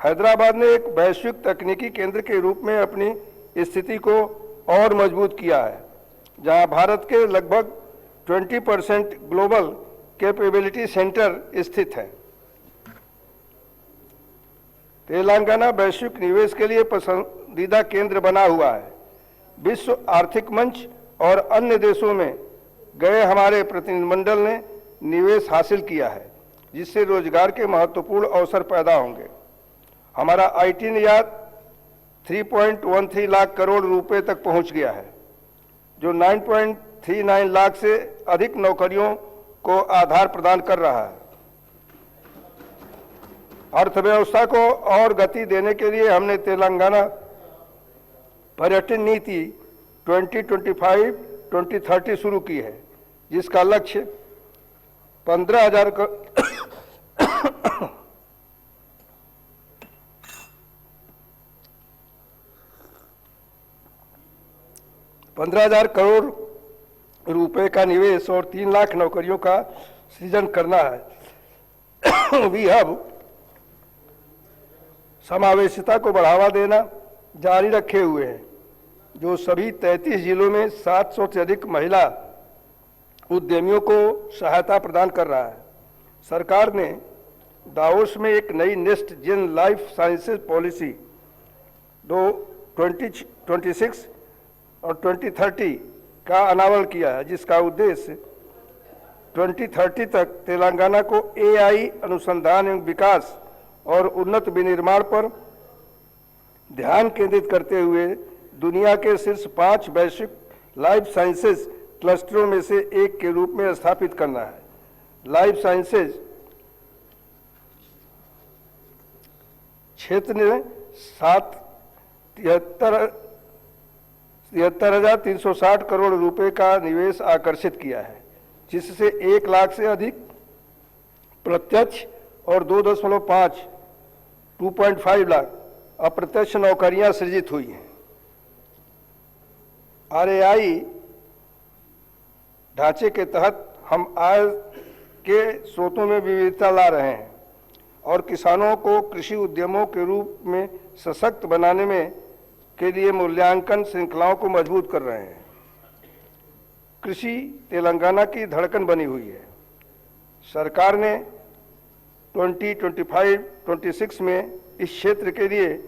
हैदराबाद ने एक वैश्विक तकनीकी केंद्र के रूप में अपनी स्थिति को और मजबूत किया है, जहां भारत के लगभग 20% ग्लोबल कैपेबिलिटी सेंटर स्थित है। तेलंगाना वैश्विक निवेश के लिए पसंदीदा केंद्र बना हुआ है। विश्व आर्थिक मंच और अन्य देशों में गए हमारे प्रतिनिधिमंडल ने निवेश हासिल किया है, जिससे रोजगार के महत्वपूर्ण अवसर पैदा होंगे। हमारा आईटी निर्यात 3.13 लाख करोड़ रुपए तक पहुंच गया है, जो 9.39 लाख से अधिक नौकरियों को आधार प्रदान कर रहा है। अर्थव्यवस्था को और गति देने के लिए हमने तेलंगाना पर्यटन नीति 2025-2030 शुरू की है, जिसका लक्ष्य 15,000 करोड़ रुपए का निवेश और 3 लाख नौकरियों का सृजन करना है। वी हब समावेशिता को बढ़ावा देना जारी रखे हुए हैं, जो सभी 33 जिलों में 700 से अधिक महिला उद्यमियों को सहायता प्रदान कर रहा है। सरकार ने दावोस में एक नई next gen life sciences policy 2026 और 2030 का अनावरण किया है, जिसका उद्देश्य 2030 तक तेलंगाना को एआई अनुसंधान एवं विकास और उन्नत विनिर्माण पर ध्यान केंद्रित करते हुए दुनिया के शीर्ष 5 वैश्विक लाइफ साइंसेज क्लस्टरों में से एक के रूप में स्थापित करना है। लाइफ साइंसेज क्षेत्र ने 73,360 करोड़ रुपए का निवेश आकर्षित किया है, जिससे 1 लाख से अधिक प्रत्यक्ष और 2.5 लाख अप्रत्यक्ष नौकरियां सृजित हुई हैं। आरएआई ढांचे के तहत हम आय के स्रोतों में विविधता ला रहे हैं और किसानों को कृषि उद्यमों के रूप में सशक्त बनाने में के लिए मूल्यांकन श्रृंखलाओं को मजबूत कर रहे हैं। कृषि तेलंगाना की धड़कन बनी हुई है। सरकार ने 2025-26 में इस क्षेत्र के लिए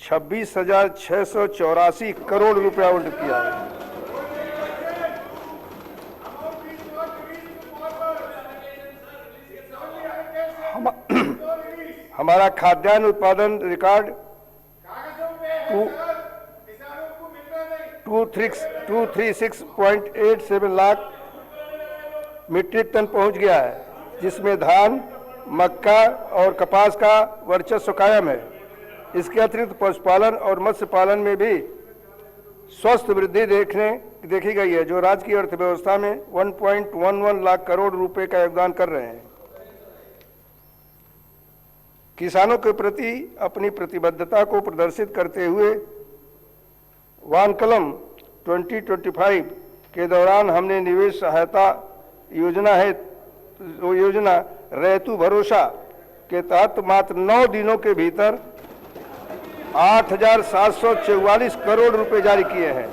26,684 करोड़ रुपए आवंटित किया है। हमारा खाद्यान्न उत्पादन रिकॉर्ड 236.87 लाख मीट्रिक टन पहुंच गया है, जिसमें धान, मक्का और कपास का वर्चस्व कायम है। इसके अतिरिक्त पशुपालन और मत्स्य पालन में भी स्वस्थ वृद्धि देखी गई है, जो राज्य की अर्थव्यवस्था में 1.11 लाख करोड़ रुपए का योगदान कर रहे हैं। किसानों के प्रति अपनी प्रतिबद्धता को प्रदर्शित करते हुए वानकलम 2025 के दौरान हमने निवेश सहायता योजना रैतु भरोसा के तहत मात्र 9 दिनों के भीतर 8,744 करोड़ रुपए जारी किए हैं।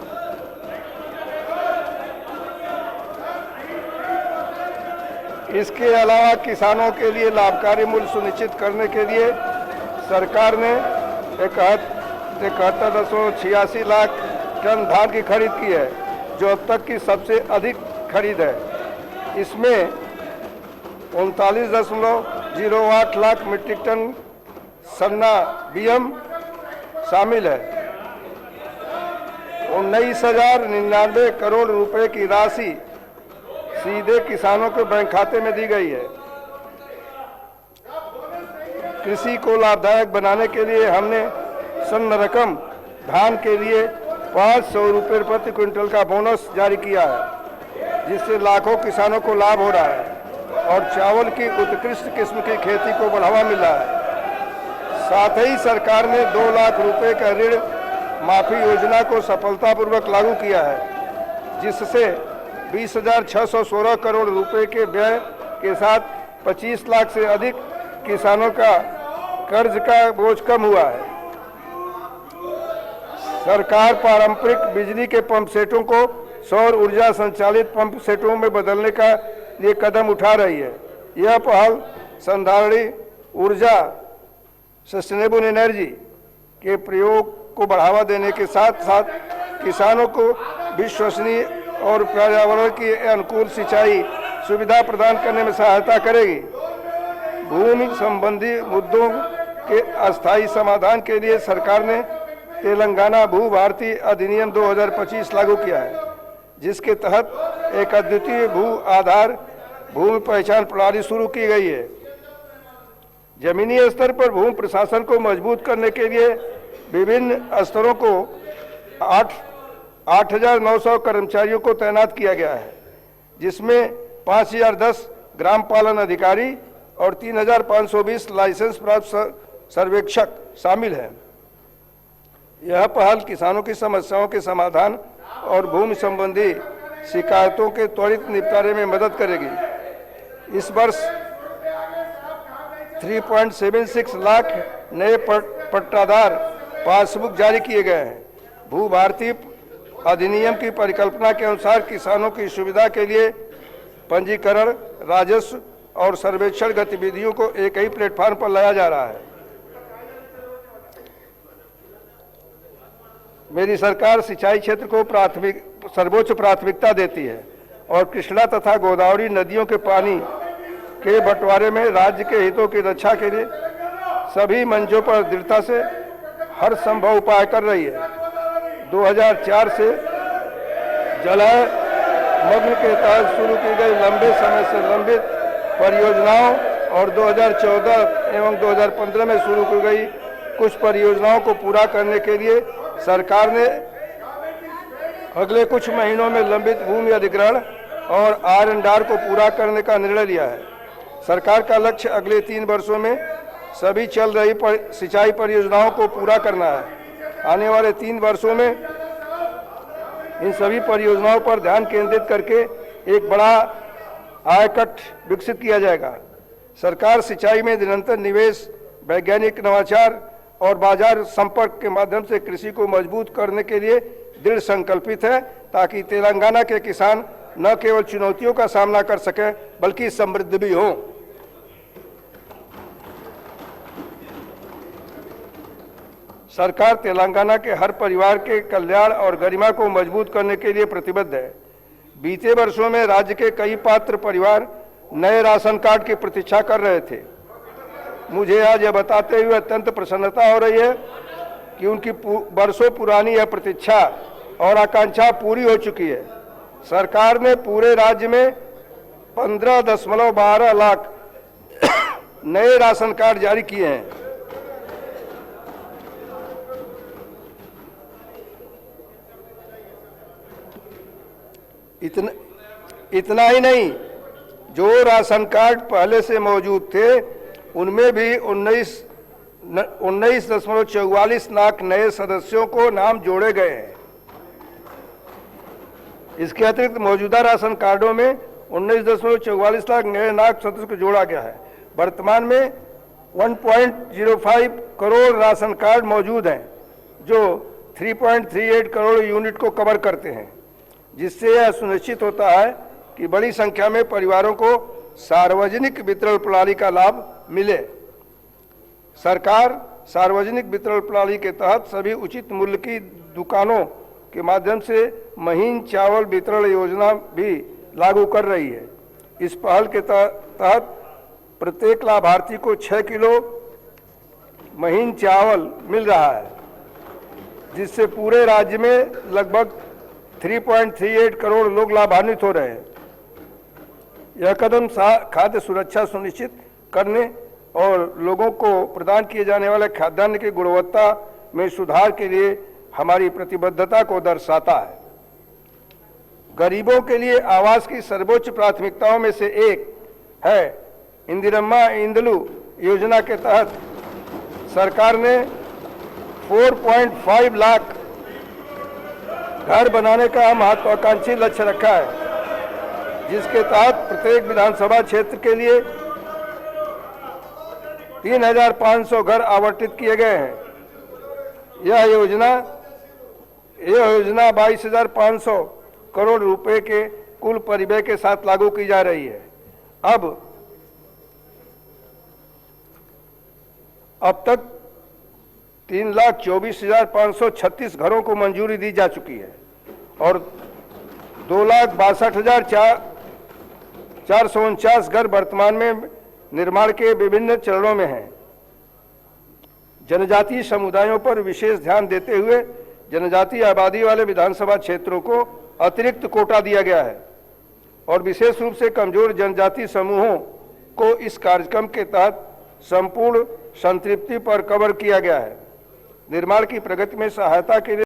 इसके अलावा किसानों के लिए लाभकारी मूल्य सुनिश्चित करने के लिए सरकार ने 71.86 लाख टन धान की खरीद की है, जो अब तक की सबसे अधिक खरीद है। इसमें 39.08 लाख मीट्रिक टन सन्ना बीएम शामिल है। 19,099 करोड़ रुपए की राशि सीधे किसानों के बैंक खाते में दी गई है। कृषि को लाभदायक बनाने के लिए हमने सन्न रकम धान के लिए 500 रुपये प्रति क्विंटल का बोनस जारी किया है, जिससे लाखों किसानों को लाभ हो रहा है और चावल की उत्कृष्ट किस्म की खेती को बढ़ावा मिला है। साथ ही सरकार ने 2 लाख रुपए का ऋण माफी योजना को सफलतापूर्वक लागू किया है, जिससे 20,616 करोड़ रुपए के व्यय के साथ 25 लाख से अधिक किसानों का कर्ज का बोझ कम हुआ है। सरकार पारंपरिक बिजली के पंप सेटों को सौर ऊर्जा संचालित पंप सेटों में बदलने का लिए कदम उठा रही है। यह पहल संधारणीय ऊर्जा सस्टेनेबल एनर्जी के प्रयोग को बढ़ावा देने के साथ साथ किसानों को विश्वसनीय और पर्यावरण की अनुकूल सिंचाई सुविधा प्रदान करने में सहायता करेगी। भूमि संबंधी मुद्दों के अस्थायी समाधान के लिए सरकार ने तेलंगाना भू भारती अधिनियम 2025 लागू किया है, जिसके तहत एक अद्वितीय भू आधार भूमि पहचान प्रणाली शुरू की गई है। जमीनी स्तर पर भूमि प्रशासन को मजबूत करने के लिए विभिन्न स्तरों को 8,900 कर्मचारियों को तैनात किया गया है, जिसमें 5,010 ग्राम पालन अधिकारी और 3,520 लाइसेंस प्राप्त सर्वेक्षक शामिल हैं। यह पहल किसानों की समस्याओं के समाधान और भूमि संबंधी शिकायतों के त्वरित निपटारे में मदद करेगी। इस वर्ष 3.76 लाख नए पट्टादार पासबुक जारी किए गए हैं। भू भारती अधिनियम की परिकल्पना के अनुसार किसानों की सुविधा के लिए पंजीकरण, राजस्व और सर्वेक्षण गतिविधियों को एक ही प्लेटफॉर्म पर लाया जा रहा है। मेरी सरकार सिंचाई क्षेत्र को सर्वोच्च प्राथमिकता देती है और कृष्णा तथा गोदावरी नदियों के पानी के बंटवारे में राज्य के हितों की रक्षा के लिए सभी मंचों पर दृढ़ता से हर संभव उपाय कर रही है। 2004 से जलमग्न के तहत शुरू की गई लंबे समय से लंबित परियोजनाओं और 2014 एवं 2015 में शुरू की गई कुछ परियोजनाओं को पूरा करने के लिए सरकार ने अगले कुछ महीनों में लंबित भूमि अधिग्रहण और R&R को पूरा करने का निर्णय लिया है। सरकार का लक्ष्य अगले 3 वर्षों में सभी चल रही सिंचाई परियोजनाओं को पूरा करना है। आने वाले 3 वर्षों में इन सभी परियोजनाओं पर ध्यान केंद्रित करके एक बड़ा आयकट विकसित किया जाएगा। सरकार सिंचाई में निरंतर निवेश, वैज्ञानिक नवाचार और बाजार संपर्क के माध्यम से कृषि को मजबूत करने के लिए दृढ़ संकल्पित है, ताकि तेलंगाना के किसान न केवल चुनौतियों का सामना कर सकें बल्कि समृद्ध भी हों। सरकार तेलंगाना के हर परिवार के कल्याण और गरिमा को मजबूत करने के लिए प्रतिबद्ध है। बीते वर्षों में राज्य के कई पात्र परिवार नए राशन कार्ड की प्रतीक्षा कर रहे थे। मुझे आज यह बताते हुए अत्यंत प्रसन्नता हो रही है कि उनकी वर्षों पुरानी यह प्रतीक्षा और आकांक्षा पूरी हो चुकी है। सरकार ने पूरे राज्य में 15.12 लाख नए राशन कार्ड जारी किए हैं। इतना ही नहीं, जो राशन कार्ड पहले से मौजूद थे उनमें भी 19.44 लाख नए सदस्यों को नाम जोड़े गए हैं। इसके अतिरिक्त मौजूदा राशन कार्डों में 19.44 लाख नए नाग सदस्य को जोड़ा गया है। वर्तमान में 1.05 करोड़ राशन कार्ड मौजूद हैं, जो 3.38 करोड़ यूनिट को कवर करते हैं, जिससे यह सुनिश्चित होता है कि बड़ी संख्या में परिवारों को सार्वजनिक वितरण प्रणाली का लाभ मिले। सरकार सार्वजनिक वितरण प्रणाली के तहत सभी उचित मूल्य की दुकानों के माध्यम से महीन चावल वितरण योजना भी लागू कर रही है। इस पहल के तहत प्रत्येक लाभार्थी को 6 किलो महीन चावल मिल रहा है, जिससे पूरे राज्य में लगभग 3.38 करोड़ लोग लाभान्वित हो रहे हैं। यह कदम खाद्य सुरक्षा सुनिश्चित करने और लोगों को प्रदान किए जाने वाले खाद्यान्न की गुणवत्ता में सुधार के लिए हमारी प्रतिबद्धता को दर्शाता है। गरीबों के लिए आवास की सर्वोच्च प्राथमिकताओं में से एक है इंदिरम्मा इंदलू योजना के तहत सरकार ने 4.5 लाख घर बनाने का महत्वाकांक्षी लक्ष्य रखा है, जिसके तहत प्रत्येक विधानसभा क्षेत्र के लिए 3,500 घर आवंटित किए गए हैं। यह योजना 22,500 करोड़ रुपए के कुल परिव्यय के साथ लागू की जा रही है। अब तक 3,24,536 घरों को मंजूरी दी जा चुकी है और 2,62,449 घर वर्तमान में निर्माण के विभिन्न चरणों में हैं। जनजातीय समुदायों पर विशेष ध्यान देते हुए जनजातीय आबादी वाले विधानसभा क्षेत्रों को अतिरिक्त कोटा दिया गया है और विशेष रूप से कमजोर जनजातीय समूहों को इस कार्यक्रम के तहत संपूर्ण संतृप्ति पर कवर किया गया है। निर्माण की प्रगति में सहायता के लिए